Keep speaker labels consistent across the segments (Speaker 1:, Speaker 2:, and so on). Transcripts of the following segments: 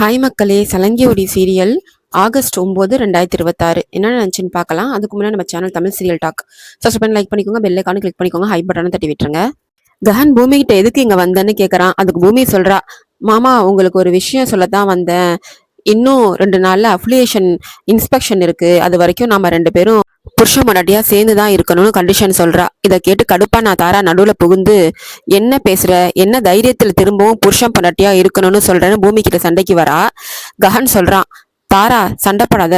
Speaker 1: Hi மக்களே, சலங்கியோடி serial August 9 2026 என்ன நினச்சுன்னு பார்க்கலாம். அதுக்கு முன்னாடி நம்ம channel Tamil serial talk subscribe பண்ணி லைக் பண்ணிக்கோங்க, பெல் ஐகானை கிளிக் பண்ணிக்கோங்க, ஹை பட்டனை தட்டி விட்டுருங்க. கஹன் பூமி கிட்ட எதுக்கு இங்க வந்தேன்னு கேட்கறான். அதுக்கு பூமி சொல்றா, மாமா உங்களுக்கு ஒரு விஷயம் சொல்லத்தான் வந்தேன். இன்னும் 2 நாள்ல அஃபிலியேஷன் இன்ஸ்பெக்ஷன் இருக்கு. அது வரைக்கும் நாம 2 பேரும் புருஷ மடாட்டியா சேர்ந்துதான் இருக்கணும்னு கண்டிஷன் சொல்றா. இதை கேட்டு கடுப்பா நான் தாரா நடுவுல புகுந்து, என்ன பேசுற, என்ன தைரியத்துல திரும்பவும் புருஷன் பொண்டாட்டியா இருக்கணும்னு சொல்றேன்னு பூமி கிட்ட சண்டைக்கு வரா. கஹன் சொல்றான், தாரா சண்டைப்படாத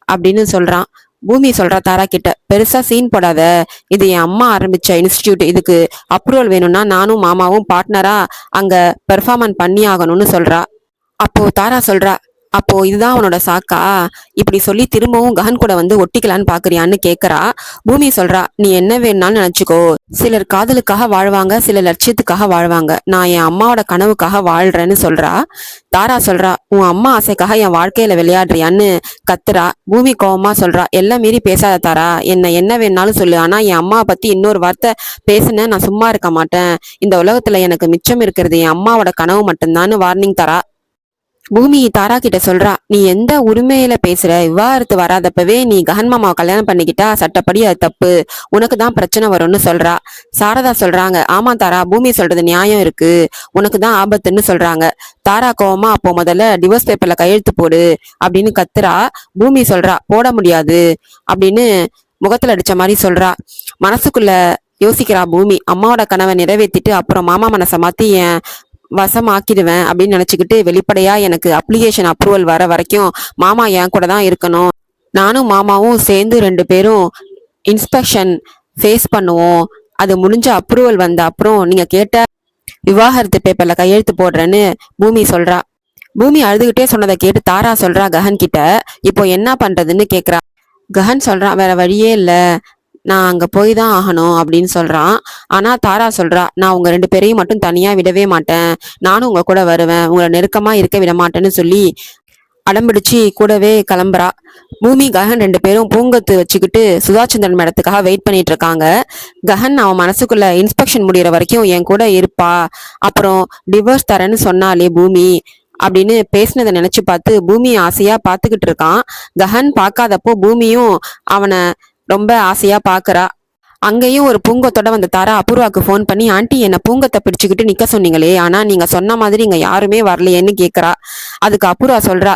Speaker 1: அப்படின்னு சொல்றான். பூமி சொல்றா தாரா கிட்ட, பெருசா சீன் போடாத, இது என் அம்மா ஆரம்பிச்ச இன்ஸ்டிடியூட், இதுக்கு அப்ரூவல் வேணும்னா நானும் மாமாவும் பார்ட்னரா அங்க பெர்ஃபார்மன்ஸ் பண்ணி ஆகணும்னு சொல்றா. அப்போ தாரா சொல்றா, அப்போ இதுதான் உன்னோட சாக்கா, இப்படி சொல்லி திரும்பவும் கஹன் கூட வந்து ஒட்டிக்கலான்னு பாக்குறியான்னு கேக்குறா. பூமி சொல்றா, நீ என்ன வேணும்னாலும் நினைச்சுக்கோ, சிலர் காதலுக்காக வாழ்வாங்க, சில லட்சியத்துக்காக வாழ்வாங்க, நான் என் அம்மாவோட கனவுக்காக வாழ்றேன்னு சொல்றா. தாரா சொல்றா, உன் அம்மா ஆசைக்காக என் வாழ்க்கையில விளையாடுறியான்னு கத்துறா. பூமி கோவமா சொல்றா, எல்லாம் மீறி பேசாத தாரா, என்ன வேணாலும் சொல்லு, ஆனா என் அம்மாவை பத்தி இன்னொரு வார்த்தை பேசுன நான் சும்மா இருக்க மாட்டேன். இந்த உலகத்துல எனக்கு மிச்சம் இருக்கிறது என் அம்மாவோட கனவு மட்டும்தான்னு வார்னிங் தரா. பூமி தாரா கிட்ட சொல்றா, நீ எந்த உரிமையில பேசுற, விவாகரத்து வராதப்பவே நீ கஹன் மாமாவை கல்யாணம் பண்ணிக்கிட்டா சட்டப்படி அது தப்பு, உனக்கு தான் பிரச்சனை வரும்னு சொல்றா. சாரதா சொல்றாங்க, ஆமா தாரா, பூமி சொல்றது நியாயம் இருக்கு, உனக்கு தான் ஆபத்துன்னு சொல்றாங்க. தாரா கோவமா, அப்போ முதல்ல டிவோர்ஸ் பேப்பர்ல கையெழுத்து போடு அப்படின்னு கத்துறா. பூமி சொல்றா, போட முடியாது அப்படின்னு முகத்துல அடிச்ச மாதிரி சொல்றா. மனசுக்குள்ள யோசிக்கிறா பூமி, அம்மாவோட கனவை நிறைவேற்றிட்டு அப்புறம் மாமா மனசை மாத்தி என் வசமாக்கிடுவேன் அப்படின்னு நினைச்சுக்கிட்டு, வெளிப்படையா எனக்கு அப்ளிகேஷன் அப்ரூவல் வர வரைக்கும் மாமா என் கூட தான் இருக்கணும், நானும் மாமாவும் சேர்ந்து 2 பேரும் இன்ஸ்பெக்ஷன் ஃபேஸ் பண்ணுவோம், அது முடிஞ்ச அப்ரூவல் வந்த அப்புறம் நீங்க கேட்ட விவாகரத்து பேப்பர்ல கையெழுத்து போடுறேன்னு பூமி சொல்றா. பூமி அழுதுகிட்டே சொன்னதை கேட்டு தாரா சொல்றா கஹன் கிட்ட, இப்போ என்ன பண்றதுன்னு கேக்குறா. கஹன் சொல்றான், வேற வழியே இல்ல, நான் அங்க போய் தான் ஆகணும் அப்படின்னு சொல்றான். ஆனா தாரா சொல்றா, நான் உங்க 2 பேரையும் மட்டும் தனியா விடவே மாட்டேன், நானும் உங்க கூட வருவேன், உங்களை நெருக்கமா இருக்க விட மாட்டேன்னு சொல்லி அடம்பிடிச்சு கூடவே கிளம்புறா. பூமி கஹன் 2 பேரும் பூங்கத்து வச்சுக்கிட்டு சுதாச்சந்திரன் மேடத்துக்காக வெயிட் பண்ணிட்டு இருக்காங்க. கஹன் அவன் மனசுக்குள்ள இன்ஸ்பெக்ஷன் முடிகிற வரைக்கும் என் கூட இருப்பா, அப்புறம் டிவோர்ஸ் தரேன்னு சொன்னாலே பூமி அப்படின்னு பேசினதை நினைச்சு பார்த்து பூமி ஆசையா பாத்துக்கிட்டு இருக்கான். கஹன் பார்க்காதப்போ பூமியும் அவனை ரொம்ப ஆசையா பாக்குறா. அங்கேயும் ஒரு பூங்கத்தோட வந்த தாரா அபூர்வாக்கு ஃபோன் பண்ணி, ஆண்டி என்ன பூங்கத்தை பிடிச்சுக்கிட்டு நிக்க சொன்னீங்களே, ஆனா நீங்க சொன்ன மாதிரி இங்க யாருமே வரலையேன்னு கேக்குறா. அதுக்கு அபூர்வா சொல்றா,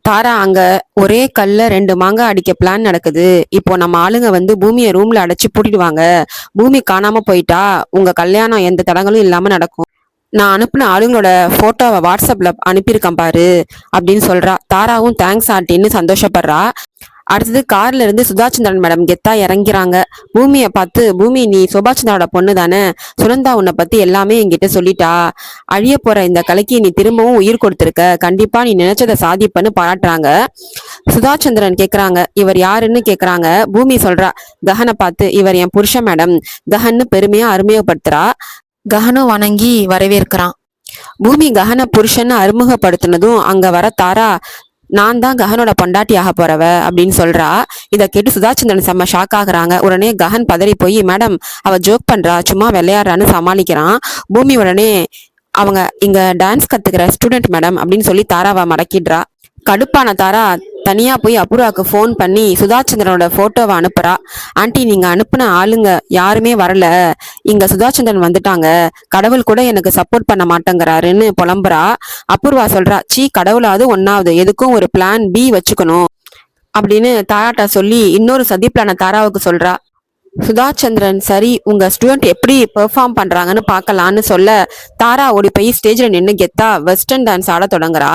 Speaker 1: தாரா அங்க ஒரே கல்ல 2 மாங்காய் அடிக்க பிளான் நடக்குது, இப்போ நம்ம ஆளுங்க வந்து பூமியை ரூம்ல அடைச்சு பூட்டிடுவாங்க, பூமி காணாம போயிட்டா உங்க கல்யாணம் எந்த தடங்களும் இல்லாம நடக்கும், நான் அனுப்புன ஆளுங்களோட போட்டோவை வாட்ஸ்அப்ல அனுப்பியிருக்கேன் பாரு அப்படின்னு சொல்றா. தாராவும் தேங்க்ஸ் ஆண்டின்னு சந்தோஷப்படுறா. அடுத்தது கார்ல இருந்து சுதாச்சந்திரன் மேடம் கெத்தா இறங்கிறாங்க. பூமியை பார்த்து, பூமி நீ சுபாச்சந்திரோட பொண்ணு தானே, சுனந்தா உன்னை பத்தி எல்லாமே என்கிட்ட சொல்லிட்டா, அழிய போற இந்த கலைக்கு நீ திரும்பவும் உயிர் கொடுத்துருக்க, கண்டிப்பா நீ நினைச்சதை சாதிப்பன்னு பாராட்டுறாங்க. சுதாச்சந்திரன் கேக்குறாங்க, இவர் யாருன்னு கேக்குறாங்க. பூமி சொல்றா கஹனை பார்த்து, இவர் என் புருஷன் மேடம், கஹன்னு பெருமையா அறிமுகப்படுத்துறா. கஹனும் வணங்கி வரவேற்கிறான். பூமி கஹனை புருஷன்னு அறிமுகப்படுத்தினதும் அங்க வர தாரா, நான் தான் கஹனோட பொண்டாட்டி ஆக போறவ அப்படின்னு சொல்றா. இதை கேட்டு சுதாச்சந்திரன் செம்ம ஷாக் ஆகுறாங்க. உடனே கஹன் பதறி போய், மேடம் அவ ஜோக் பண்றா, சும்மா விளையாடுறான்னு சமாளிக்கிறான். பூமி உடனே, அவங்க இங்க டான்ஸ் கத்துக்கிற ஸ்டூடெண்ட் மேடம் அப்படின்னு சொல்லி தாராவை மடக்கிடுறா. கடுப்பான தாரா தனியா போய் அபூர்வாக்கு ஃபோன் பண்ணி சுதாச்சந்திரனோட போட்டோவை அனுப்புறா. ஆண்டி நீங்க அனுப்புன ஆளுங்க யாருமே வரல, இங்க சுதாச்சந்திரன் வந்துட்டாங்க, கடவுள் கூட எனக்கு சப்போர்ட் பண்ண மாட்டேங்கிறாருன்னு புலம்புறா. அபூர்வா சொல்றா, சீ கடவுளாவது ஒன்னாவது, எதுக்கும் ஒரு பிளான் பி வச்சுக்கணும் அப்படின்னு தாராட்ட சொல்லி இன்னொரு சதி பிளான தாராவுக்கு சொல்றா. சுதாச்சந்திரன், சரி உங்க ஸ்டூடெண்ட் எப்படி பெர்ஃபார்ம் பண்றாங்கன்னு பார்க்கலான்னு சொல்ல, தாரா ஓடி போய் ஸ்டேஜ்ல நின்று கெத்தா வெஸ்டர்ன் டான்ஸ் ஆட தொடங்குறா.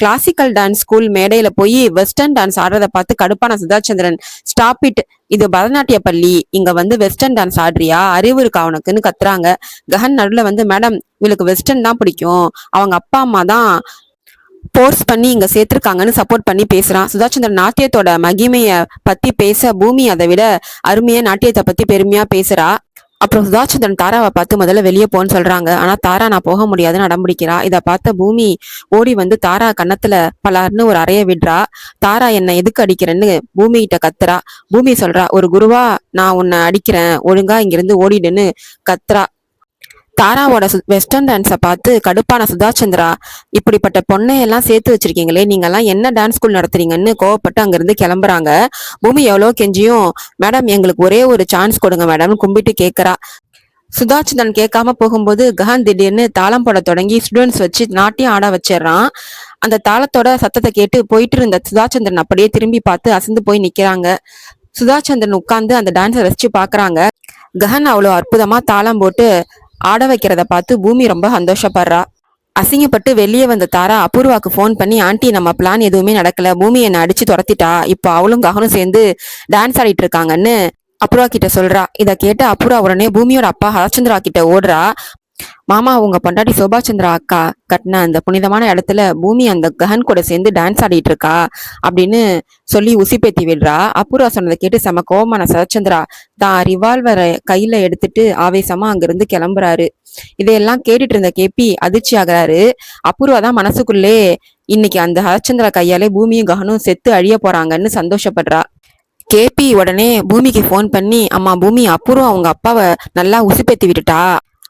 Speaker 1: கிளாசிக்கல் டான்ஸ் ஸ்கூல் மேடையில போய் வெஸ்டர்ன் டான்ஸ் ஆடுறத பார்த்து கடுப்பான சுதாச்சந்திரன், ஸ்டாப் இட், இது பரதநாட்டிய பள்ளி, இங்க வந்து வெஸ்டர்ன் டான்ஸ் ஆடுறியா, அறிவு இருக்கா அவனுக்குன்னு கத்துறாங்க. கஹன் நடுல வந்து, மேடம் இவளுக்கு வெஸ்டர்ன் தான் பிடிக்கும், அவங்க அப்பா அம்மா தான் போர்ஸ் பண்ணி இங்க சேர்த்திருக்காங்கன்னு சப்போர்ட் பண்ணி பேசுறான். சுதாச்சந்திரன் நாட்டியத்தோட மகிமைய பத்தி பேச, பூமி அதை விட அருமையா நாட்டியத்தை பத்தி பெருமையா பேசுறா. அப்புறம் சுதாச்சந்திரன் தாராவை பார்த்து முதல்ல வெளியே போன்னு சொல்றாங்க. ஆனா தாரா நான் போக முடியாதுன்னு அடம்பிடிக்கிறா. இதை பார்த்த பூமி ஓடி வந்து தாரா கன்னத்துல பலார்னு ஒரு அறைய விடுறா. தாரா என்னை எதுக்கு அடிக்கிறேன்னு பூமி கிட்ட கத்துறா. பூமி சொல்றா, ஒரு குருவா நான் உன்னை அடிக்கிறேன், ஒழுங்கா இங்கிருந்து ஓடிடுன்னு கத்துறா. தாராவோட வெஸ்டர்ன் டான்ஸை பார்த்து கடுப்பான சுதாஸ் சந்திரா, இப்படிப்பட்ட பொண்ணையெல்லாம் சேர்த்து வச்சிருக்கீங்களே, நீங்கெல்லாம் என்ன டான்ஸ் ஸ்கூல் நடத்துறீங்கன்னு கோவப்பட்டு அங்கிருந்து கிளம்புறாங்க. பூமி எவ்வளோ கெஞ்சியும், மேடம் எங்களுக்கு ஒரே ஒரு சான்ஸ் கொடுங்க மேடம் கும்பிட்டு கேட்கறா. சுதாச்சந்திரன் கேட்காம போகும்போது கஹன் திடீர்னு தாளம் போட தொடங்கி ஸ்டூடெண்ட்ஸ் வச்சு நாட்டியம் ஆட வச்சிடறான். அந்த தாளத்தோட சத்தத்தை கேட்டு போயிட்டு இருந்த சுதாச்சந்திரன் அப்படியே திரும்பி பார்த்து அசந்து போய் நிக்கிறாங்க. சுதாச்சந்திரன் உட்கார்ந்து அந்த டான்ஸை ரசிச்சு பாக்குறாங்க. கஹன் அவ்வளோ அற்புதமா தாளம் போட்டு ஆட வைக்கிறத பார்த்து பூமி ரொம்ப சந்தோஷப்படுறா. அசிங்கப்பட்டு வெளியே வந்த தாரா அபூர்வாக்கு ஃபோன் பண்ணி, ஆண்டி நம்ம பிளான் எதுவுமே நடக்கல, பூமி என்னை அடிச்சு துரத்திட்டா, இப்போ அவளும் ககனும் சேர்ந்து டான்ஸ் ஆடிட்டு இருக்காங்கன்னு அபூர்வா கிட்ட சொல்றா. இதை கேட்ட அபூர்வா உடனே பூமியோட அப்பா ஹரச்சந்திரா கிட்ட ஓடுறா. மாமா, உங்க பொண்டாட்டி சோபா சந்திரா அக்கா கட்டின அந்த புனிதமான இடத்துல பூமி அந்த கஹன் கூட சேர்ந்து டான்ஸ் ஆடிட்டு இருக்கா அப்படின்னு சொல்லி உசிப்பேத்தி விடுறா. அபூர்வா சொன்னதை கேட்டு செம கோபமான சரச்சந்திரா தான் ரிவால்வரை கையில எடுத்துட்டு ஆவேசமா அங்கிருந்து கிளம்புறாரு. இதையெல்லாம் கேட்டுட்டு இருந்த கேபி அதிர்ச்சி ஆகுறாரு. அபூர்வா தான் மனசுக்குள்ளே இன்னைக்கு அந்த ஹரச்சந்திரா கையாலே பூமியும் கஹனும் செத்து அழிய போறாங்கன்னு சந்தோஷப்படுறா. கேபி உடனே பூமிக்கு ஃபோன் பண்ணி, அம்மா பூமி, அபூர்வா அவங்க அப்பாவை நல்லா உசுப்பேத்தி விட்டுட்டா,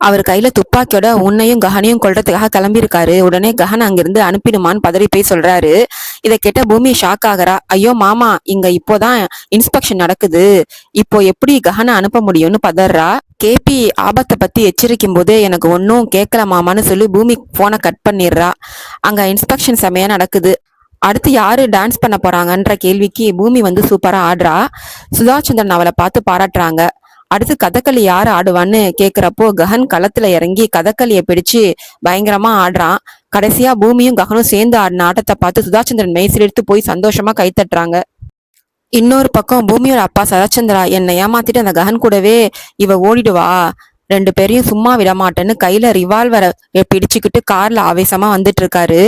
Speaker 1: அவர் கையில துப்பாக்கியோட உன்னையும் கஹனையும் கொல்றதுக்காக கிளம்பியிருக்காரு, உடனே கஹன் அங்கிருந்து அனுப்பிடுமான்னு பதறி போய் சொல்றாரு. இதை கேட்ட பூமி ஷாக் ஆகுறா. ஐயோ மாமா, இங்க இப்போதான் இன்ஸ்பெக்ஷன் நடக்குது, இப்போ எப்படி கஹனை அனுப்ப முடியும்னு பதறா. கேபி ஆபத்தை பத்தி எச்சரிக்கும் போதே எனக்கு ஒன்னும் கேட்கல மாமான்னு சொல்லி பூமி போனை கட் பண்ணிடுறா. அங்க இன்ஸ்பெக்ஷன் செமையா நடக்குது. அடுத்து யாரு டான்ஸ் பண்ண போறாங்கன்ற கேள்விக்கு பூமி வந்து சூப்பரா ஆடுறா. சுதாச்சந்திரன் அவளை பார்த்து பாராட்டுறாங்க. அடுத்து கதகளி யாரு ஆடுவான்னு கேக்குறப்போ கஹன் களத்துல இறங்கி கதகளியை பிடிச்சு பயங்கரமா ஆடுறான். கடைசியா பூமியும் கஹனும் சேர்ந்து ஆடின ஆட்டத்தை பார்த்து சுதாச்சந்திரன் மெய்சிலிருத்து போய் சந்தோஷமா கைத்தட்டுறாங்க. இன்னொரு பக்கம் பூமியோட அப்பா சரச்சந்திரா, என்னை ஏமாத்திட்டு அந்த கஹன் கூடவே இவ ஓடிடுவா, ரெண்டு பேரையும் சும்மா விடமாட்டேன்னு கையில ரிவால்வரை பிடிச்சுக்கிட்டு கார்ல ஆவேசமா வந்துட்டு இருக்காரு.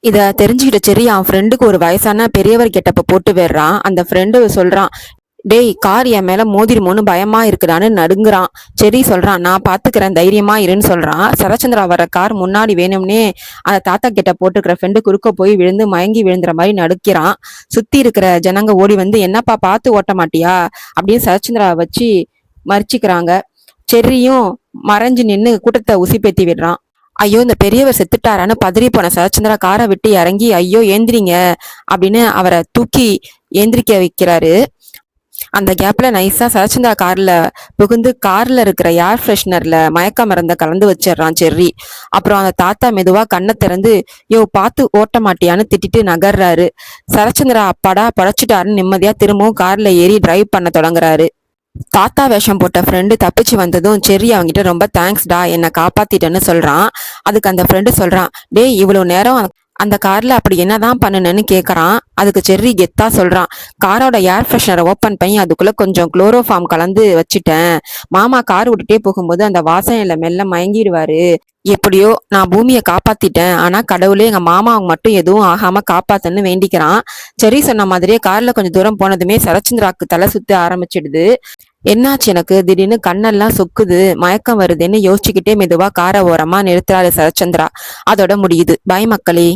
Speaker 1: இத தெரிஞ்சுக்கிட்ட சரி அவன் ஃப்ரெண்டுக்கு ஒரு வயசான பெரியவர் கெட்டப்ப போட்டு விடுறான். அந்த ஃப்ரெண்டு சொல்றான், டேய் கார் என் மேல மோதிருமோன்னு பயமா இருக்குடான்னு நடுங்குறான். சரி சொல்றான், நான் பாத்துக்கிறேன் தைரியமா இருன்னு சொல்றான். சரச்சந்திரா வர கார் முன்னாடி வேணும்னே அந்த தாத்தா கிட்ட போட்டுக்கிற ஃப்ரெண்டு குறுக்க போய் விழுந்து மயங்கி விழுந்துற மாதிரி நடுக்கிறான். சுத்தி இருக்கிற ஜனங்க ஓடி வந்து, என்னப்பா பார்த்து ஓட்ட மாட்டியா அப்படின்னு சரச்சந்திரா வச்சு மறிச்சுக்கிறாங்க. செர்ரியும் மறைஞ்சு நின்று கூட்டத்தை உசிப்பேத்தி விடுறான். ஐயோ இந்த பெரியவர் செத்துட்டாரான்னு பதறி போன சரச்சந்திரா காரை விட்டு இறங்கி, ஐயோ ஏந்திரிங்க அப்படின்னு அவரை தூக்கி ஏந்திரிக்க வைக்கிறாரு. அந்த கேப்ல நைஸா சரச்சந்திரா கார்ல புகுந்து கார்ல இருக்கிற ஏர் ஃப்ரெஷ்னர்ல மயக்க மருந்த கலந்து வச்சிடறான் செர்ரி. அப்புறம் அந்த தாத்தா மெதுவா கண்ணை திறந்து, யோ பார்த்து ஓட்ட மாட்டியான்னு திட்டிட்டு நகர்றாரு. சரச்சந்திரா அப்பாடா படைச்சிட்டாருன்னு நிம்மதியா திரும்பவும் கார்ல ஏறி டிரைவ் பண்ண தொடங்குறாரு. தாத்தா வேஷம் போட்ட ஃப்ரெண்டு தப்பிச்சு வந்ததும் செர்ரி அவங்கிட்ட ரொம்ப தேங்க்ஸ்டா, என்னை காப்பாத்திட்டேன்னு சொல்றான். அதுக்கு அந்த ஃப்ரெண்டு சொல்றான், டேய் இவ்வளவு நேரம் அந்த கார்ல அப்படி என்னதான் பண்ணுனேன்னு கேக்குறான். அதுக்கு செர்ரி கெத்தா சொல்றான், காரோட ஏர் ஃப்ரெஷ்னரை ஓப்பன் பண்ணி அதுக்குள்ள கொஞ்சம் குளோரோஃபார்ம் கலந்து வச்சுட்டேன், மாமா கார் விட்டுட்டே போகும்போது அந்த வாசனையில மெல்ல மயங்கிடுவாரு, எப்படியோ நான் பூமியை காப்பாத்திட்டேன், ஆனா கடவுளே எங்க மாமாவுக்கு மட்டும் எதுவும் ஆகாம காப்பாத்துன்னு வேண்டிக்கிறான். செர்ரி சொன்ன மாதிரியே கார்ல கொஞ்சம் தூரம் போனதுமே சரச்சந்திராக்கு தலை சுத்த ஆரம்பிச்சிடுது. என்னாச்சு எனக்கு திடீர்னு கண்ணெல்லாம் சொக்குது, மயக்கம் வருதுன்னு யோசிச்சுக்கிட்டே மெதுவா காரை ஓரமா நிறுத்துறாரு சரச்சந்திரா. அதோட முடியுது. பாய் மக்களே.